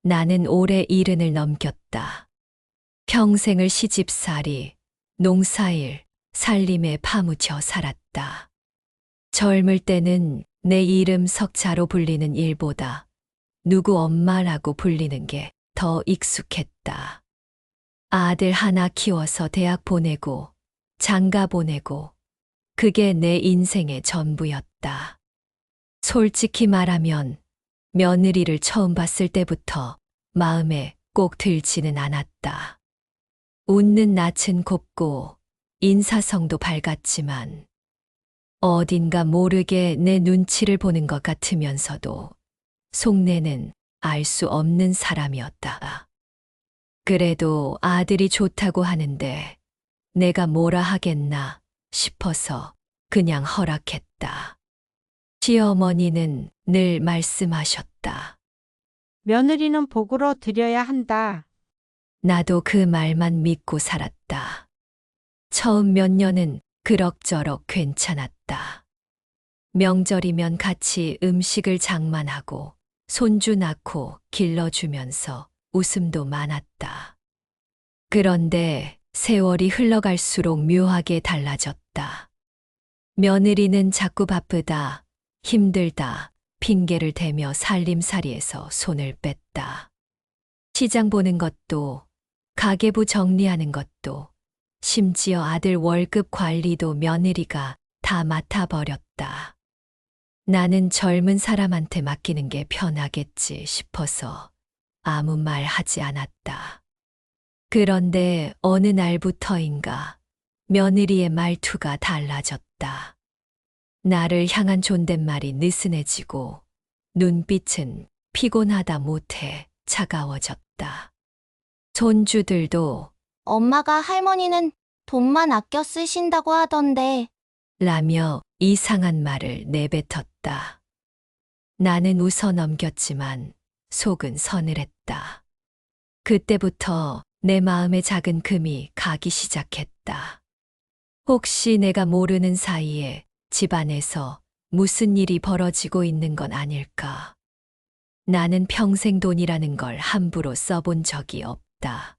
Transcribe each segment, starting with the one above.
나는 올해 70을 넘겼다. 평생을 시집살이, 농사일, 살림에 파묻혀 살았다. 젊을 때는 내 이름 석자로 불리는 일보다 누구 엄마라고 불리는 게 더 익숙했다. 아들 하나 키워서 대학 보내고 장가 보내고 그게 내 인생의 전부였다. 솔직히 말하면 며느리를 처음 봤을 때부터 마음에 꼭 들지는 않았다. 웃는 낯은 곱고 인사성도 밝았지만 어딘가 모르게 내 눈치를 보는 것 같으면서도 속내는 알 수 없는 사람이었다. 그래도 아들이 좋다고 하는데 내가 뭐라 하겠나 싶어서 그냥 허락했다. 시어머니는 늘 말씀하셨다. 며느리는 복으로 들여야 한다. 나도 그 말만 믿고 살았다. 처음 몇 년은 그럭저럭 괜찮았다. 명절이면 같이 음식을 장만하고 손주 낳고 길러주면서 웃음도 많았다. 그런데 세월이 흘러갈수록 묘하게 달라졌다. 며느리는 자꾸 바쁘다, 힘들다, 핑계를 대며 살림살이에서 손을 뺐다. 시장 보는 것도, 가계부 정리하는 것도, 심지어 아들 월급 관리도 며느리가 다 맡아버렸다. 나는 젊은 사람한테 맡기는 게 편하겠지 싶어서 아무 말 하지 않았다. 그런데 어느 날부터인가 며느리의 말투가 달라졌다. 나를 향한 존댓말이 느슨해지고 눈빛은 피곤하다 못해 차가워졌다. 손주들도 엄마가 할머니는 돈만 아껴 쓰신다고 하던데 라며 이상한 말을 내뱉었다. 나는 웃어 넘겼지만 속은 서늘했다. 그때부터 내 마음에 작은 금이 가기 시작했다. 혹시 내가 모르는 사이에 집안에서 무슨 일이 벌어지고 있는 건 아닐까? 나는 평생 돈이라는 걸 함부로 써본 적이 없다.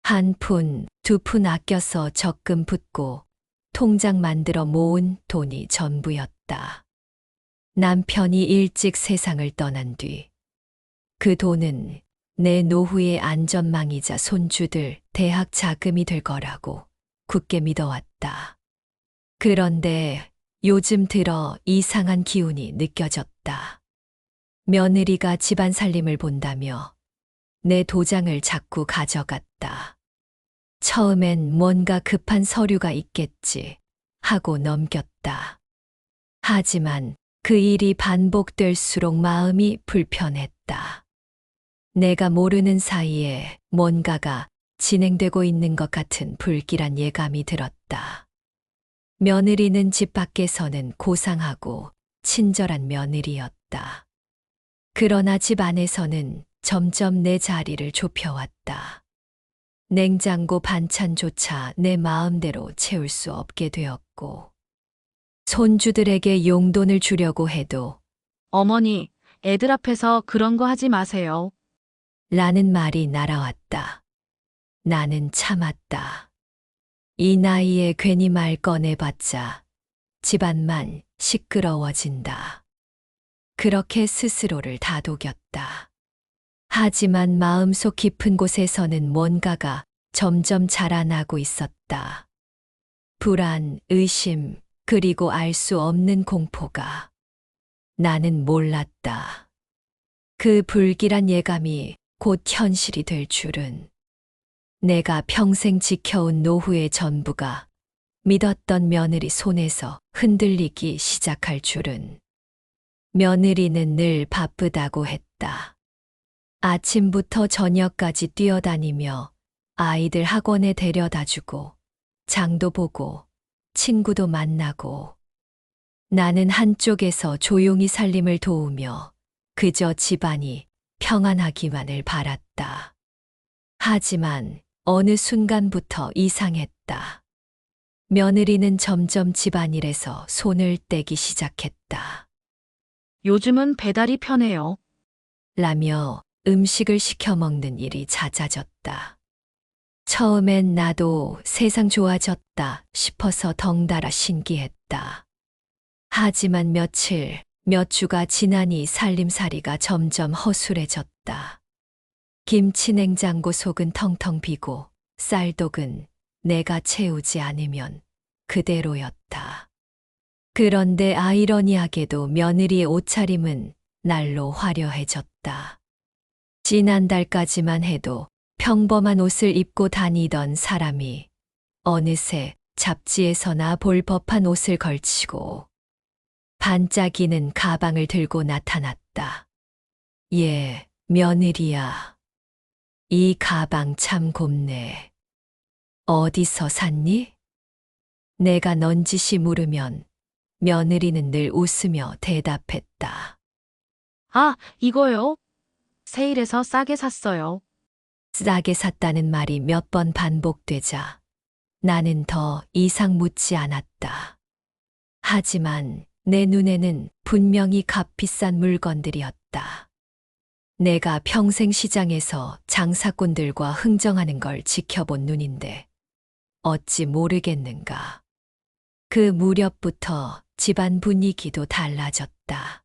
한 푼, 두 푼 아껴서 적금 붓고 통장 만들어 모은 돈이 전부였다. 남편이 일찍 세상을 떠난 뒤 그 돈은 내 노후의 안전망이자 손주들 대학 자금이 될 거라고 굳게 믿어왔다. 그런데 요즘 들어 이상한 기운이 느껴졌다. 며느리가 집안 살림을 본다며 내 도장을 자꾸 가져갔다. 처음엔 뭔가 급한 서류가 있겠지 하고 넘겼다. 하지만 그 일이 반복될수록 마음이 불편했다. 내가 모르는 사이에 뭔가가 진행되고 있는 것 같은 불길한 예감이 들었다. 며느리는 집 밖에서는 고상하고 친절한 며느리였다. 그러나 집 안에서는 점점 내 자리를 좁혀왔다. 냉장고 반찬조차 내 마음대로 채울 수 없게 되었고, 손주들에게 용돈을 주려고 해도 어머니, 애들 앞에서 그런 거 하지 마세요. 라는 말이 날아왔다. 나는 참았다. 이 나이에 괜히 말 꺼내봤자 집안만 시끄러워진다. 그렇게 스스로를 다독였다. 하지만 마음속 깊은 곳에서는 뭔가가 점점 자라나고 있었다. 불안, 의심, 그리고 알 수 없는 공포가. 나는 몰랐다. 그 불길한 예감이 곧 현실이 될 줄은. 내가 평생 지켜온 노후의 전부가 믿었던 며느리 손에서 흔들리기 시작할 줄은. 며느리는 늘 바쁘다고 했다. 아침부터 저녁까지 뛰어다니며 아이들 학원에 데려다 주고 장도 보고 친구도 만나고 나는 한쪽에서 조용히 살림을 도우며 그저 집안이 평안하기만을 바랐다. 하지만 어느 순간부터 이상했다. 며느리는 점점 집안일에서 손을 떼기 시작했다. 요즘은 배달이 편해요. 라며 음식을 시켜 먹는 일이 잦아졌다. 처음엔 나도 세상 좋아졌다 싶어서 덩달아 신기했다. 하지만 몇 주가 지나니 살림살이가 점점 허술해졌다. 김치 냉장고 속은 텅텅 비고 쌀독은 내가 채우지 않으면 그대로였다. 그런데 아이러니하게도 며느리의 옷차림은 날로 화려해졌다. 지난달까지만 해도 평범한 옷을 입고 다니던 사람이 어느새 잡지에서나 볼 법한 옷을 걸치고 반짝이는 가방을 들고 나타났다. 예, 며느리야. 이 가방 참 곱네. 어디서 샀니? 내가 넌지시 물으면 며느리는 늘 웃으며 대답했다. 아, 이거요? 세일해서 싸게 샀어요. 싸게 샀다는 말이 몇 번 반복되자 나는 더 이상 묻지 않았다. 하지만 내 눈에는 분명히 값비싼 물건들이었다. 내가 평생 시장에서 장사꾼들과 흥정하는 걸 지켜본 눈인데 어찌 모르겠는가. 그 무렵부터 집안 분위기도 달라졌다.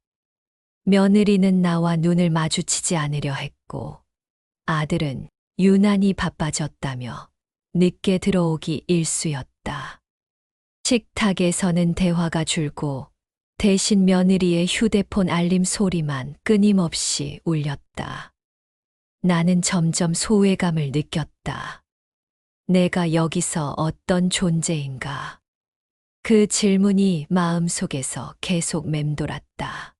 며느리는 나와 눈을 마주치지 않으려 했고 아들은 유난히 바빠졌다며 늦게 들어오기 일쑤였다. 식탁에서는 대화가 줄고 대신 며느리의 휴대폰 알림 소리만 끊임없이 울렸다. 나는 점점 소외감을 느꼈다. 내가 여기서 어떤 존재인가? 그 질문이 마음속에서 계속 맴돌았다.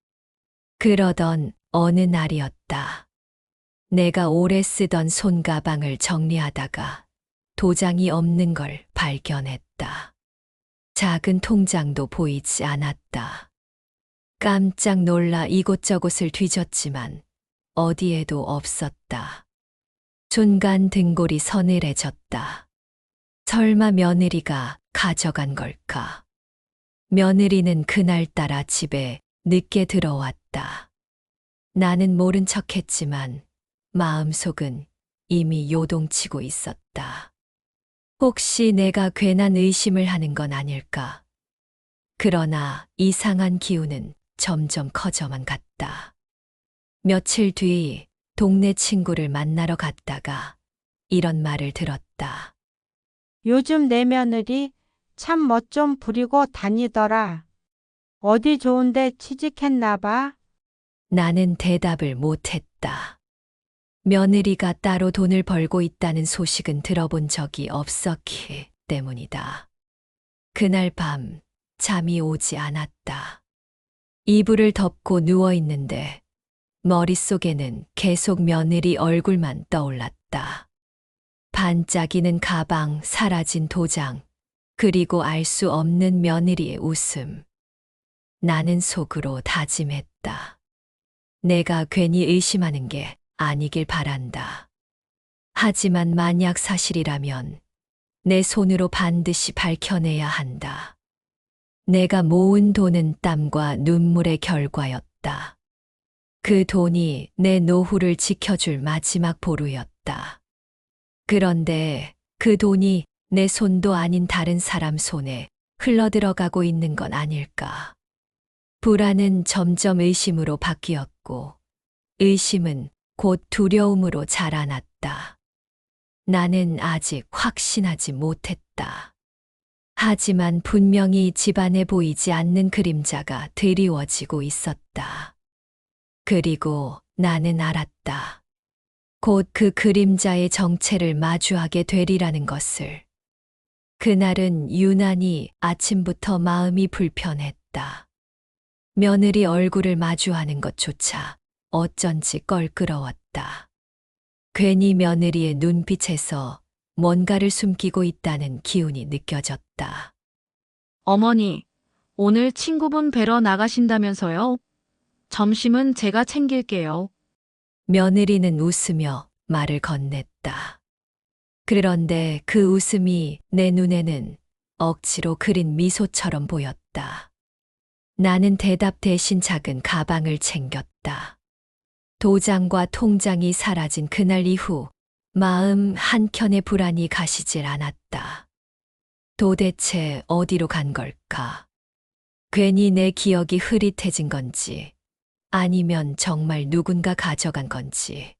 그러던 어느 날이었다. 내가 오래 쓰던 손가방을 정리하다가 도장이 없는 걸 발견했다. 작은 통장도 보이지 않았다. 깜짝 놀라 이곳저곳을 뒤졌지만 어디에도 없었다. 순간 등골이 서늘해졌다. 설마 며느리가 가져간 걸까? 며느리는 그날따라 집에 늦게 들어왔다. 나는 모른 척했지만 마음속은 이미 요동치고 있었다. 혹시 내가 괜한 의심을 하는 건 아닐까? 그러나 이상한 기운은 점점 커져만 갔다. 며칠 뒤 동네 친구를 만나러 갔다가 이런 말을 들었다. 요즘 내 며느리 참 멋 좀 부리고 다니더라. 어디 좋은데 취직했나 봐. 나는 대답을 못했다. 며느리가 따로 돈을 벌고 있다는 소식은 들어본 적이 없었기 때문이다. 그날 밤 잠이 오지 않았다. 이불을 덮고 누워 있는데 머릿속에는 계속 며느리 얼굴만 떠올랐다. 반짝이는 가방, 사라진 도장, 그리고 알 수 없는 며느리의 웃음. 나는 속으로 다짐했다. 내가 괜히 의심하는 게 아니길 바란다. 하지만 만약 사실이라면 내 손으로 반드시 밝혀내야 한다. 내가 모은 돈은 땀과 눈물의 결과였다. 그 돈이 내 노후를 지켜줄 마지막 보루였다. 그런데 그 돈이 내 손도 아닌 다른 사람 손에 흘러들어가고 있는 건 아닐까. 불안은 점점 의심으로 바뀌었고 의심은 곧 두려움으로 자라났다. 나는 아직 확신하지 못했다. 하지만 분명히 집안에 보이지 않는 그림자가 드리워지고 있었다. 그리고 나는 알았다. 곧 그 그림자의 정체를 마주하게 되리라는 것을. 그날은 유난히 아침부터 마음이 불편했다. 며느리 얼굴을 마주하는 것조차 어쩐지 껄끄러웠다. 괜히 며느리의 눈빛에서 뭔가를 숨기고 있다는 기운이 느껴졌다. 어머니, 오늘 친구분 뵈러 나가신다면서요? 점심은 제가 챙길게요. 며느리는 웃으며 말을 건넸다. 그런데 그 웃음이 내 눈에는 억지로 그린 미소처럼 보였다. 나는 대답 대신 작은 가방을 챙겼다. 도장과 통장이 사라진 그날 이후 마음 한켠에 불안이 가시질 않았다. 도대체 어디로 간 걸까? 괜히 내 기억이 흐릿해진 건지, 아니면 정말 누군가 가져간 건지.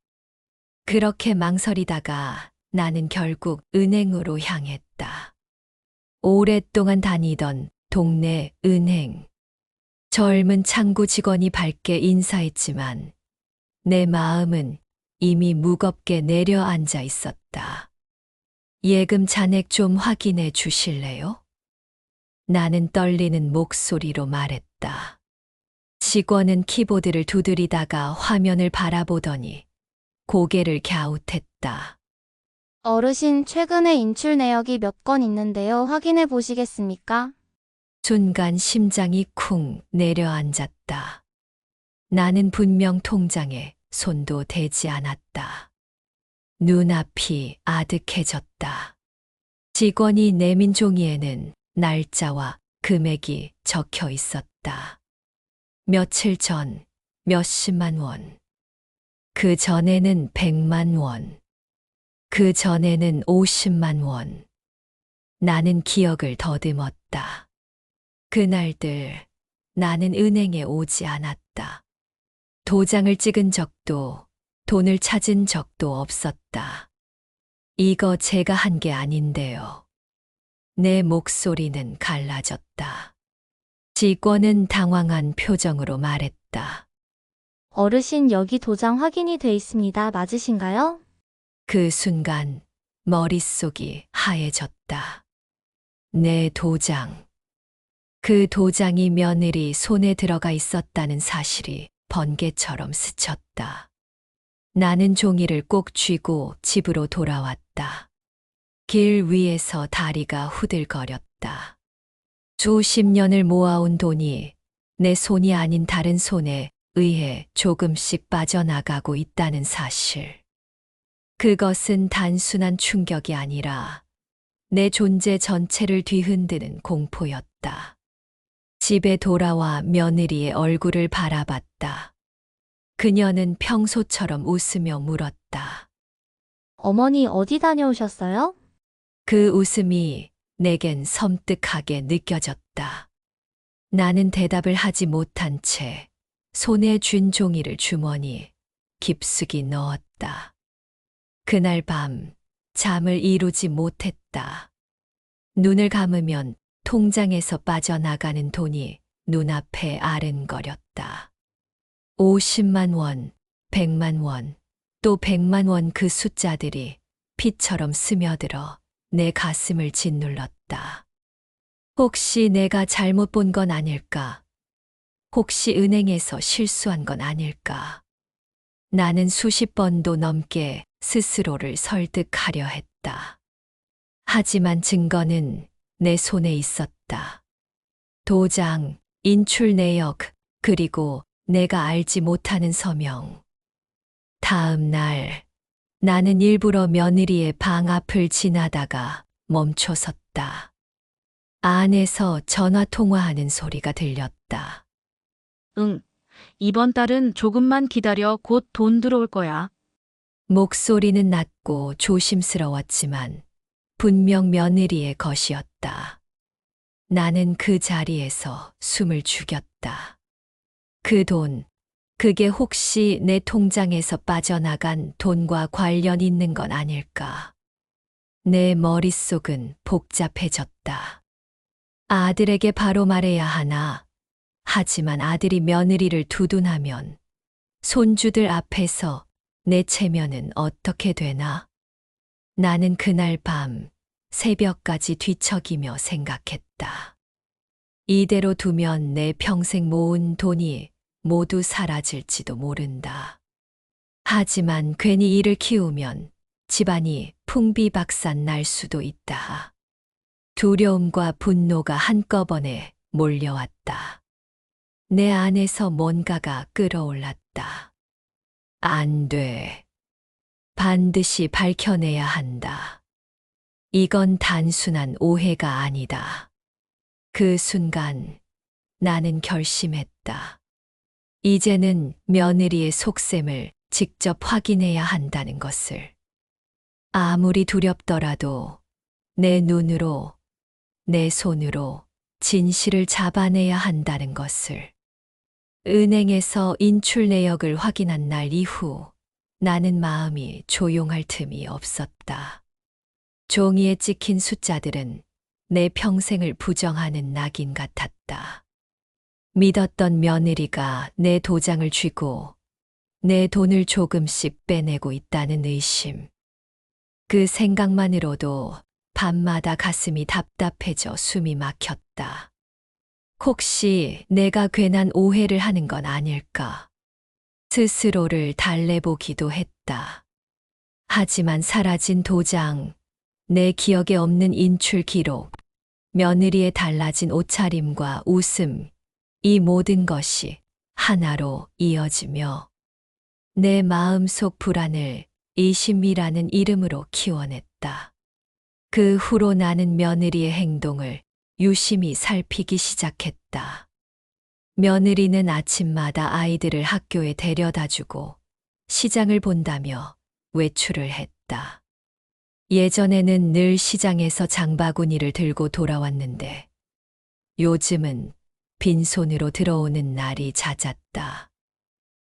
그렇게 망설이다가 나는 결국 은행으로 향했다. 오랫동안 다니던 동네 은행. 젊은 창구 직원이 밝게 인사했지만 내 마음은 이미 무겁게 내려앉아 있었다. 예금 잔액 좀 확인해 주실래요? 나는 떨리는 목소리로 말했다. 직원은 키보드를 두드리다가 화면을 바라보더니 고개를 갸웃했다. 어르신 최근에 인출 내역이 몇 건 있는데요. 확인해 보시겠습니까? 순간 심장이 쿵 내려앉았다. 나는 분명 통장에 손도 대지 않았다. 눈앞이 아득해졌다. 직원이 내민 종이에는 날짜와 금액이 적혀 있었다. 며칠 전 몇십만 원. 그 전에는 100만 원. 그 전에는 50만 원. 나는 기억을 더듬었다. 그날들 나는 은행에 오지 않았다. 도장을 찍은 적도, 돈을 찾은 적도 없었다. 이거 제가 한 게 아닌데요. 내 목소리는 갈라졌다. 직원은 당황한 표정으로 말했다. 어르신 여기 도장 확인이 돼 있습니다. 맞으신가요? 그 순간 머릿속이 하얘졌다. 내 도장. 그 도장이 며느리 손에 들어가 있었다는 사실이 번개처럼 스쳤다. 나는 종이를 꼭 쥐고 집으로 돌아왔다. 길 위에서 다리가 후들거렸다. 수십 년을 모아온 돈이 내 손이 아닌 다른 손에 의해 조금씩 빠져나가고 있다는 사실. 그것은 단순한 충격이 아니라 내 존재 전체를 뒤흔드는 공포였다. 집에 돌아와 며느리의 얼굴을 바라봤다. 그녀는 평소처럼 웃으며 물었다. 어머니 어디 다녀오셨어요? 그 웃음이 내겐 섬뜩하게 느껴졌다. 나는 대답을 하지 못한 채 손에 쥔 종이를 주머니 깊숙이 넣었다. 그날 밤 잠을 이루지 못했다. 눈을 감으면 통장에서 빠져나가는 돈이 눈앞에 아른거렸다. 50만 원, 100만 원, 또 100만 원 그 숫자들이 피처럼 스며들어 내 가슴을 짓눌렀다. 혹시 내가 잘못 본 건 아닐까? 혹시 은행에서 실수한 건 아닐까? 나는 수십 번도 넘게 스스로를 설득하려 했다. 하지만 증거는 내 손에 있었다. 도장, 인출 내역, 그리고 내가 알지 못하는 서명. 다음 날, 나는 일부러 며느리의 방 앞을 지나다가 멈춰섰다. 안에서 전화 통화하는 소리가 들렸다. 응. 이번 달은 조금만 기다려 곧 돈 들어올 거야. 목소리는 낮고 조심스러웠지만 분명 며느리의 것이었다. 나는 그 자리에서 숨을 죽였다. 그 돈, 그게 혹시 내 통장에서 빠져나간 돈과 관련 있는 건 아닐까? 내 머릿속은 복잡해졌다. 아들에게 바로 말해야 하나? 하지만 아들이 며느리를 두둔하면 손주들 앞에서 내 체면은 어떻게 되나? 나는 그날 밤 새벽까지 뒤척이며 생각했다. 이대로 두면 내 평생 모은 돈이 모두 사라질지도 모른다. 하지만 괜히 이를 키우면 집안이 풍비박산 날 수도 있다. 두려움과 분노가 한꺼번에 몰려왔다. 내 안에서 뭔가가 끓어올랐다. 안 돼. 반드시 밝혀내야 한다. 이건 단순한 오해가 아니다. 그 순간 나는 결심했다. 이제는 며느리의 속셈을 직접 확인해야 한다는 것을. 아무리 두렵더라도 내 눈으로, 내 손으로 진실을 잡아내야 한다는 것을. 은행에서 인출 내역을 확인한 날 이후 나는 마음이 조용할 틈이 없었다. 종이에 찍힌 숫자들은 내 평생을 부정하는 낙인 같았다. 믿었던 며느리가 내 도장을 쥐고 내 돈을 조금씩 빼내고 있다는 의심. 그 생각만으로도 밤마다 가슴이 답답해져 숨이 막혔다. 혹시 내가 괜한 오해를 하는 건 아닐까? 스스로를 달래보기도 했다. 하지만 사라진 도장, 내 기억에 없는 인출 기록, 며느리의 달라진 옷차림과 웃음, 이 모든 것이 하나로 이어지며 내 마음속 불안을 이심이라는 이름으로 키워냈다. 그 후로 나는 며느리의 행동을 유심히 살피기 시작했다. 며느리는 아침마다 아이들을 학교에 데려다주고 시장을 본다며 외출을 했다. 예전에는 늘 시장에서 장바구니를 들고 돌아왔는데 요즘은 빈손으로 들어오는 날이 잦았다.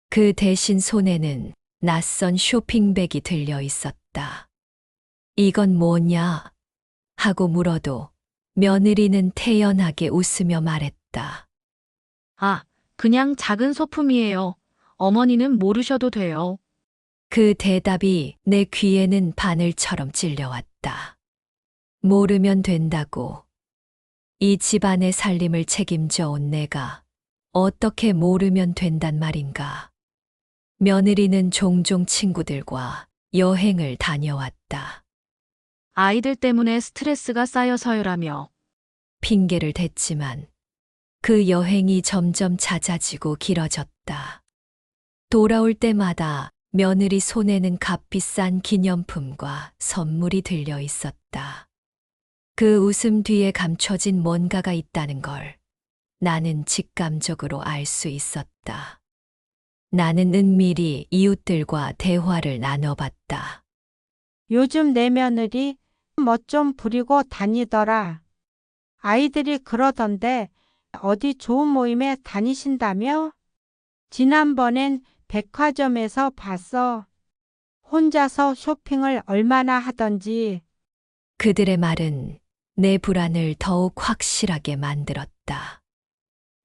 그 대신 손에는 낯선 쇼핑백이 들려 있었다. 이건 뭐냐? 하고 물어도 며느리는 태연하게 웃으며 말했다. 아, 그냥 작은 소품이에요. 어머니는 모르셔도 돼요. 그 대답이 내 귀에는 바늘처럼 찔려왔다. 모르면 된다고. 이 집안의 살림을 책임져 온 내가 어떻게 모르면 된단 말인가. 며느리는 종종 친구들과 여행을 다녀왔다. 아이들 때문에 스트레스가 쌓여서요라며. 핑계를 댔지만 그 여행이 점점 잦아지고 길어졌다. 돌아올 때마다 며느리 손에는 값비싼 기념품과 선물이 들려 있었다. 그 웃음 뒤에 감춰진 뭔가가 있다는 걸 나는 직감적으로 알 수 있었다. 나는 은밀히 이웃들과 대화를 나눠봤다. 요즘 내 며느리 멋 좀 부리고 다니더라. 아이들이 그러던데 어디 좋은 모임에 다니신다며? 지난번엔 백화점에서 봤어. 혼자서 쇼핑을 얼마나 하던지. 그들의 말은 내 불안을 더욱 확실하게 만들었다.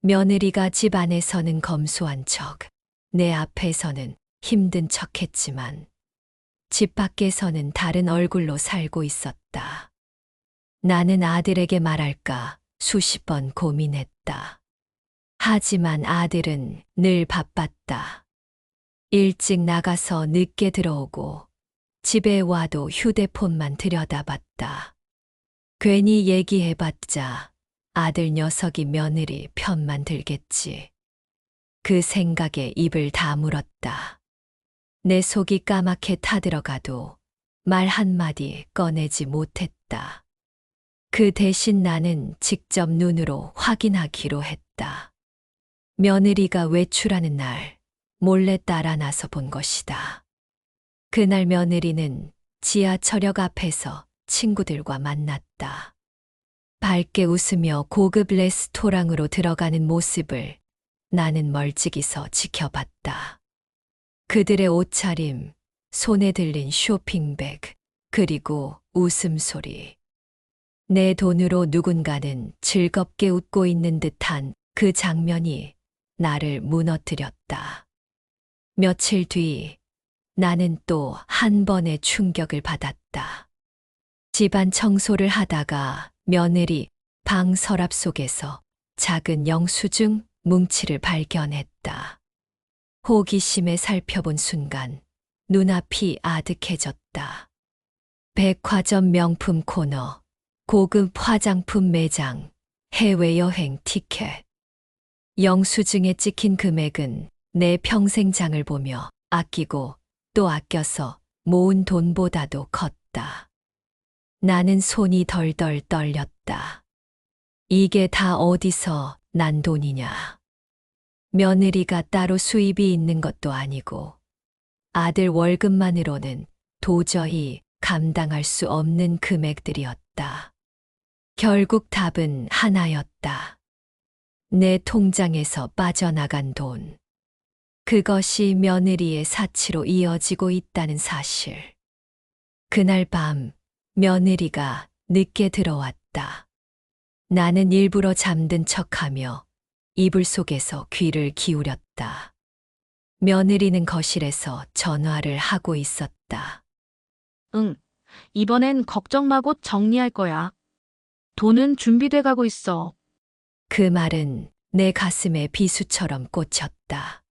며느리가 집 안에서는 검소한 척, 내 앞에서는 힘든 척 했지만 집 밖에서는 다른 얼굴로 살고 있었다. 나는 아들에게 말할까 수십 번 고민했다. 하지만 아들은 늘 바빴다. 일찍 나가서 늦게 들어오고 집에 와도 휴대폰만 들여다봤다. 괜히 얘기해봤자 아들 녀석이 며느리 편만 들겠지. 그 생각에 입을 다물었다. 내 속이 까맣게 타들어가도 말 한마디 꺼내지 못했다. 그 대신 나는 직접 눈으로 확인하기로 했다. 며느리가 외출하는 날 몰래 따라 나서 본 것이다. 그날 며느리는 지하철역 앞에서 친구들과 만났다. 밝게 웃으며 고급 레스토랑으로 들어가는 모습을 나는 멀찍이서 지켜봤다. 그들의 옷차림, 손에 들린 쇼핑백, 그리고 웃음소리. 내 돈으로 누군가는 즐겁게 웃고 있는 듯한 그 장면이 나를 무너뜨렸다. 며칠 뒤 나는 또 한 번의 충격을 받았다. 집안 청소를 하다가 며느리 방 서랍 속에서 작은 영수증 뭉치를 발견했다. 호기심에 살펴본 순간 눈앞이 아득해졌다. 백화점 명품 코너, 고급 화장품 매장, 해외여행 티켓. 영수증에 찍힌 금액은 내 평생장을 보며 아끼고 또 아껴서 모은 돈보다도 컸다. 나는 손이 덜덜 떨렸다. 이게 다 어디서 난 돈이냐. 며느리가 따로 수입이 있는 것도 아니고 아들 월급만으로는 도저히 감당할 수 없는 금액들이었다. 결국 답은 하나였다. 내 통장에서 빠져나간 돈. 그것이 며느리의 사치로 이어지고 있다는 사실. 그날 밤 며느리가 늦게 들어왔다. 나는 일부러 잠든 척하며 이불 속에서 귀를 기울였다. 며느리는 거실에서 전화를 하고 있었다. 응, 이번엔 걱정 마 곧 정리할 거야. 돈은 준비돼 가고 있어. 그 말은 내 가슴에 비수처럼 꽂혔다.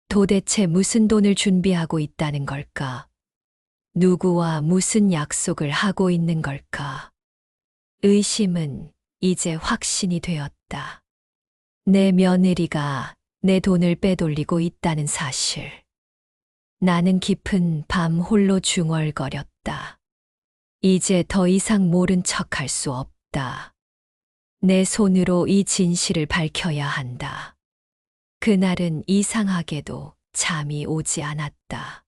도대체 무슨 돈을 준비하고 있다는 걸까? 누구와 무슨 약속을 하고 있는 걸까? 의심은 이제 확신이 되었다. 내 며느리가 내 돈을 빼돌리고 있다는 사실. 나는 깊은 밤 홀로 중얼거렸다. 이제 더 이상 모른 척할 수 없다. 내 손으로 이 진실을 밝혀야 한다. 그날은 이상하게도 잠이 오지 않았다.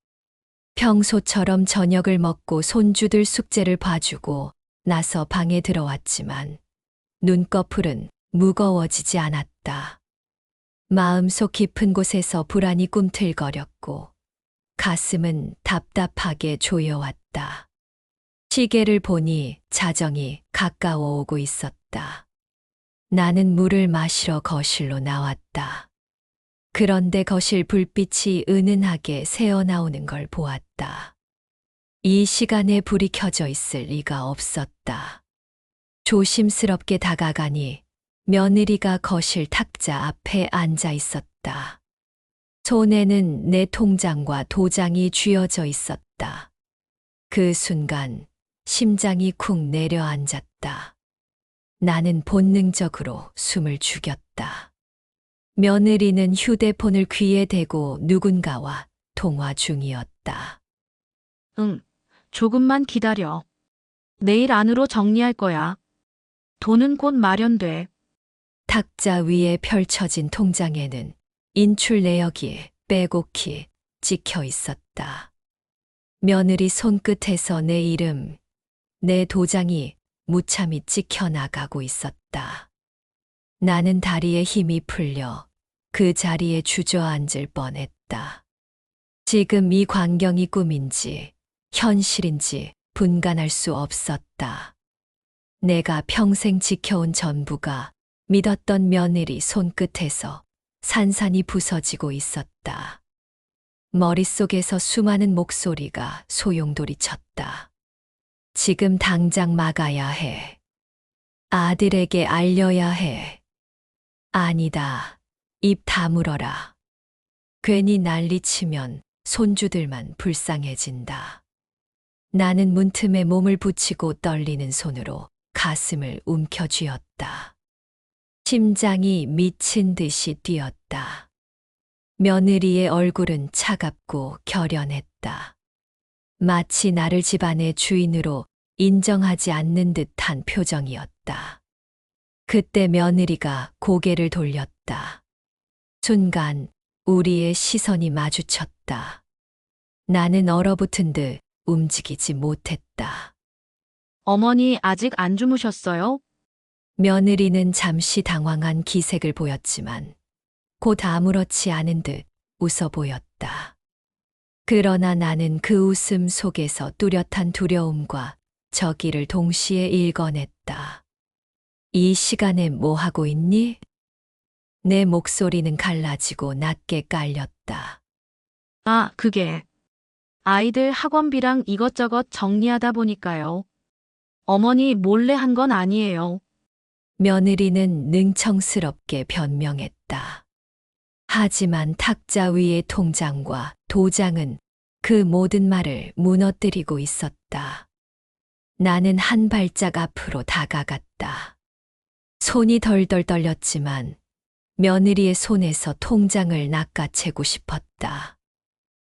평소처럼 저녁을 먹고 손주들 숙제를 봐주고 나서 방에 들어왔지만 눈꺼풀은 무거워지지 않았다. 마음속 깊은 곳에서 불안이 꿈틀거렸고 가슴은 답답하게 조여왔다. 시계를 보니 자정이 가까워 오고 있었다. 나는 물을 마시러 거실로 나왔다. 그런데 거실 불빛이 은은하게 새어나오는 걸 보았다. 이 시간에 불이 켜져 있을 리가 없었다. 조심스럽게 다가가니 며느리가 거실 탁자 앞에 앉아 있었다. 손에는 내 통장과 도장이 쥐어져 있었다. 그 순간 심장이 쿵 내려앉았다. 나는 본능적으로 숨을 죽였다. 며느리는 휴대폰을 귀에 대고 누군가와 통화 중이었다. 응, 조금만 기다려. 내일 안으로 정리할 거야. 돈은 곧 마련돼. 탁자 위에 펼쳐진 통장에는 인출 내역이 빼곡히 찍혀 있었다. 며느리 손끝에서 내 이름, 내 도장이 무참히 찍혀 나가고 있었다. 나는 다리에 힘이 풀려 그 자리에 주저앉을 뻔했다. 지금 이 광경이 꿈인지 현실인지 분간할 수 없었다. 내가 평생 지켜온 전부가 믿었던 며느리 손끝에서 산산이 부서지고 있었다. 머릿속에서 수많은 목소리가 소용돌이쳤다. 지금 당장 막아야 해. 아들에게 알려야 해. 아니다. 입 다물어라. 괜히 난리치면 손주들만 불쌍해진다. 나는 문틈에 몸을 붙이고 떨리는 손으로 가슴을 움켜쥐었다. 심장이 미친 듯이 뛰었다. 며느리의 얼굴은 차갑고 결연했다. 마치 나를 집안의 주인으로 인정하지 않는 듯한 표정이었다. 그때 며느리가 고개를 돌렸다. 순간 우리의 시선이 마주쳤다. 나는 얼어붙은 듯 움직이지 못했다. 어머니 아직 안 주무셨어요? 며느리는 잠시 당황한 기색을 보였지만 곧 아무렇지 않은 듯 웃어 보였다. 그러나 나는 그 웃음 속에서 뚜렷한 두려움과 저기를 동시에 읽어냈다. 이 시간에 뭐 하고 있니? 내 목소리는 갈라지고 낮게 깔렸다. 아, 그게. 아이들 학원비랑 이것저것 정리하다 보니까요. 어머니 몰래 한 건 아니에요. 며느리는 능청스럽게 변명했다. 하지만 탁자 위의 통장과 도장은 그 모든 말을 무너뜨리고 있었다. 나는 한 발짝 앞으로 다가갔다. 손이 덜덜 떨렸지만 며느리의 손에서 통장을 낚아채고 싶었다.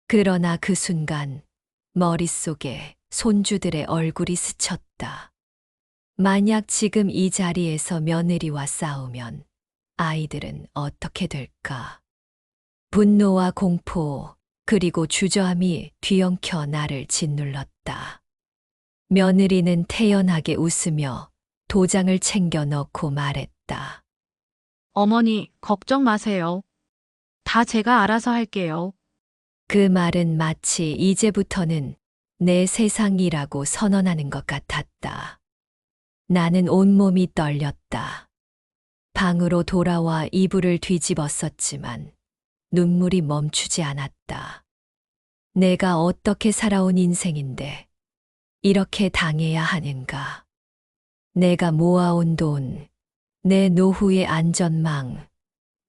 그러나 그 순간 머릿속에 손주들의 얼굴이 스쳤다. 만약 지금 이 자리에서 며느리와 싸우면 아이들은 어떻게 될까? 분노와 공포, 그리고 주저함이 뒤엉켜 나를 짓눌렀다. 며느리는 태연하게 웃으며 도장을 챙겨 넣고 말했다. 어머니, 걱정 마세요. 다 제가 알아서 할게요. 그 말은 마치 이제부터는 내 세상이라고 선언하는 것 같았다. 나는 온몸이 떨렸다. 방으로 돌아와 이불을 뒤집었었지만 눈물이 멈추지 않았다. 내가 어떻게 살아온 인생인데 이렇게 당해야 하는가? 내가 모아온 돈, 내 노후의 안전망,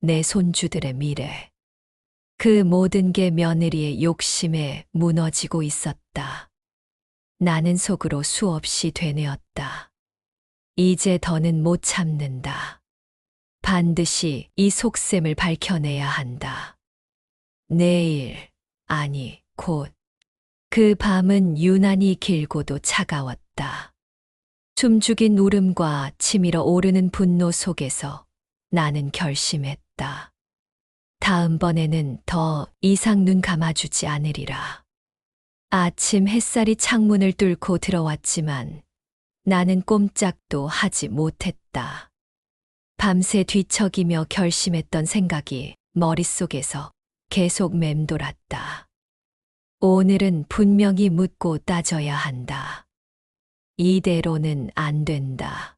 내 손주들의 미래. 그 모든 게 며느리의 욕심에 무너지고 있었다. 나는 속으로 수없이 되뇌었다. 이제 더는 못 참는다. 반드시 이 속셈을 밝혀내야 한다. 내일, 아니, 곧. 그 밤은 유난히 길고도 차가웠다. 숨죽인 울음과 치밀어 오르는 분노 속에서 나는 결심했다. 다음번에는 더 이상 눈 감아주지 않으리라. 아침 햇살이 창문을 뚫고 들어왔지만 나는 꼼짝도 하지 못했다. 밤새 뒤척이며 결심했던 생각이 머릿속에서 계속 맴돌았다. 오늘은 분명히 묻고 따져야 한다. 이대로는 안 된다.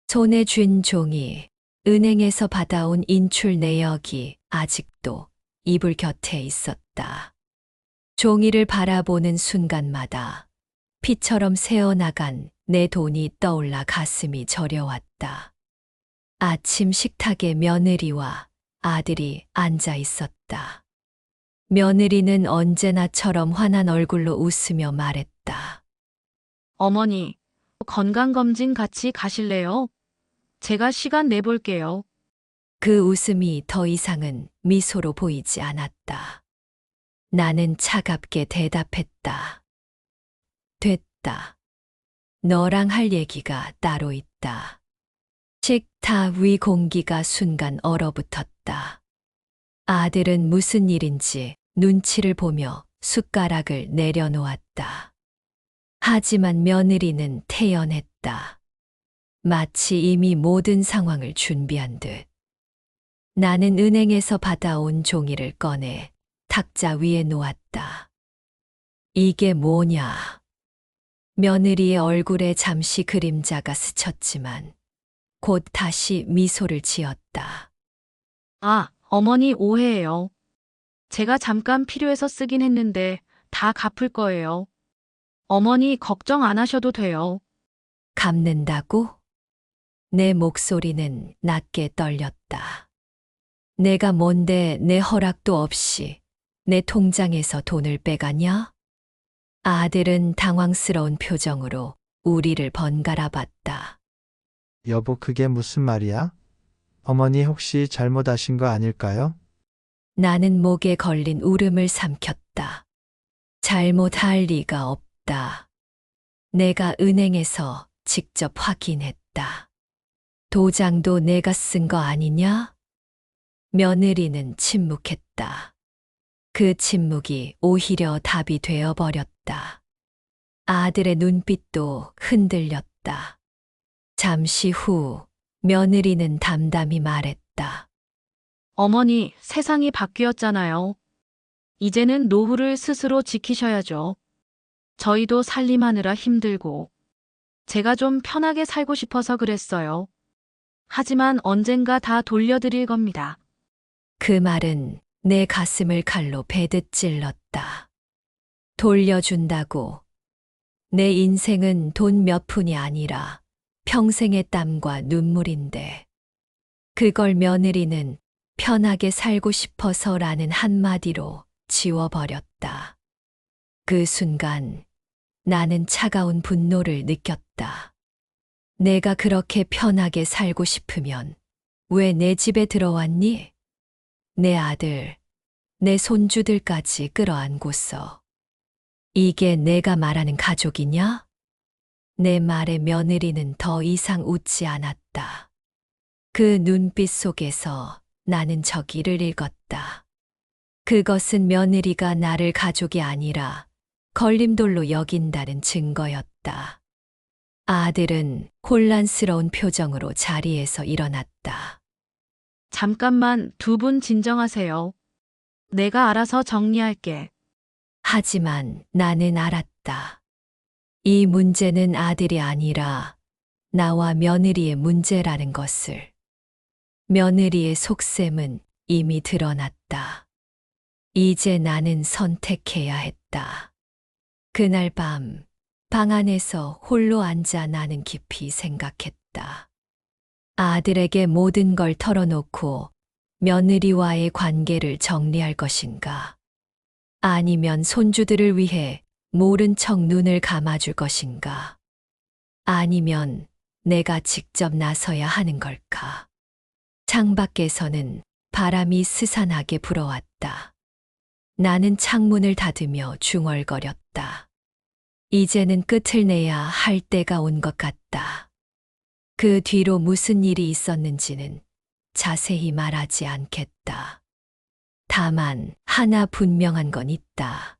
손에 쥔 종이, 은행에서 받아온 인출 내역이 아직도 이불 곁에 있었다. 종이를 바라보는 순간마다 피처럼 새어나간 내 돈이 떠올라 가슴이 저려왔다. 아침 식탁에 며느리와 아들이 앉아 있었다. 며느리는 언제나처럼 환한 얼굴로 웃으며 말했다. 어머니, 건강검진 같이 가실래요? 제가 시간 내볼게요. 그 웃음이 더 이상은 미소로 보이지 않았다. 나는 차갑게 대답했다. 됐다. 너랑 할 얘기가 따로 있다. 식탁 위 공기가 순간 얼어붙었다. 아들은 무슨 일인지 눈치를 보며 숟가락을 내려놓았다. 하지만 며느리는 태연했다. 마치 이미 모든 상황을 준비한 듯. 나는 은행에서 받아온 종이를 꺼내 탁자 위에 놓았다. 이게 뭐냐? 며느리의 얼굴에 잠시 그림자가 스쳤지만 곧 다시 미소를 지었다. 아, 어머니 오해예요. 제가 잠깐 필요해서 쓰긴 했는데 다 갚을 거예요. 어머니 걱정 안 하셔도 돼요. 갚는다고? 내 목소리는 낮게 떨렸다. 내가 뭔데 내 허락도 없이 내 통장에서 돈을 빼가냐? 아들은 당황스러운 표정으로 우리를 번갈아 봤다. 여보, 그게 무슨 말이야? 어머니 혹시 잘못하신 거 아닐까요? 나는 목에 걸린 울음을 삼켰다. 잘못할 리가 없다. 내가 은행에서 직접 확인했다. 도장도 내가 쓴 거 아니냐? 며느리는 침묵했다. 그 침묵이 오히려 답이 되어버렸다. 아들의 눈빛도 흔들렸다. 잠시 후 며느리는 담담히 말했다. 어머니, 세상이 바뀌었잖아요. 이제는 노후를 스스로 지키셔야죠. 저희도 살림하느라 힘들고, 제가 좀 편하게 살고 싶어서 그랬어요. 하지만 언젠가 다 돌려드릴 겁니다. 그 말은 내 가슴을 칼로 베듯 찔렀다. 돌려준다고. 내 인생은 돈 몇 푼이 아니라 평생의 땀과 눈물인데, 그걸 며느리는 편하게 살고 싶어서라는 한마디로 지워버렸다. 그 순간 나는 차가운 분노를 느꼈다. 내가 그렇게 편하게 살고 싶으면 왜 내 집에 들어왔니? 내 아들, 내 손주들까지 끌어안고서. 이게 내가 말하는 가족이냐? 내 말에 며느리는 더 이상 웃지 않았다. 그 눈빛 속에서 나는 저기를 읽었다. 그것은 며느리가 나를 가족이 아니라 걸림돌로 여긴다는 증거였다. 아들은 혼란스러운 표정으로 자리에서 일어났다. 잠깐만, 두 분 진정하세요. 내가 알아서 정리할게. 하지만 나는 알았다. 이 문제는 아들이 아니라 나와 며느리의 문제라는 것을. 며느리의 속셈은 이미 드러났다. 이제 나는 선택해야 했다. 그날 밤, 방 안에서 홀로 앉아 나는 깊이 생각했다. 아들에게 모든 걸 털어놓고 며느리와의 관계를 정리할 것인가? 아니면 손주들을 위해 모른 척 눈을 감아줄 것인가? 아니면 내가 직접 나서야 하는 걸까? 창밖에서는 바람이 스산하게 불어왔다. 나는 창문을 닫으며 중얼거렸다. 이제는 끝을 내야 할 때가 온 것 같다. 그 뒤로 무슨 일이 있었는지는 자세히 말하지 않겠다. 다만 하나 분명한 건 있다.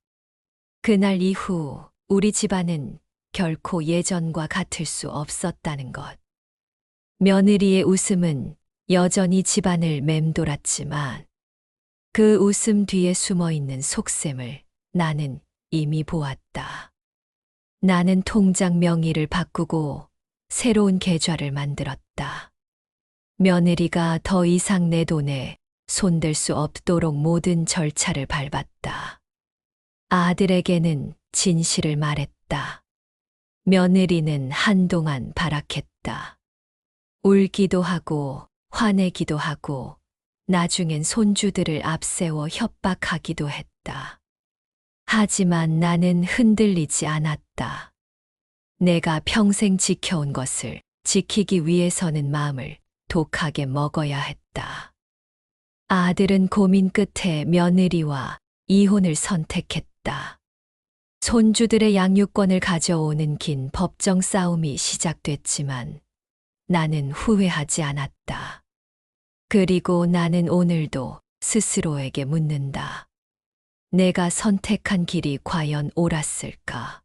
그날 이후 우리 집안은 결코 예전과 같을 수 없었다는 것. 며느리의 웃음은 여전히 집안을 맴돌았지만 그 웃음 뒤에 숨어 있는 속셈을 나는 이미 보았다. 나는 통장 명의를 바꾸고 새로운 계좌를 만들었다. 며느리가 더 이상 내 돈에 손댈 수 없도록 모든 절차를 밟았다. 아들에게는 진실을 말했다. 며느리는 한동안 발악했다. 울기도 하고 화내기도 하고 나중엔 손주들을 앞세워 협박하기도 했다. 하지만 나는 흔들리지 않았다. 내가 평생 지켜온 것을 지키기 위해서는 마음을 독하게 먹어야 했다. 아들은 고민 끝에 며느리와 이혼을 선택했다. 손주들의 양육권을 가져오는 긴 법정 싸움이 시작됐지만 나는 후회하지 않았다. 그리고 나는 오늘도 스스로에게 묻는다. 내가 선택한 길이 과연 옳았을까?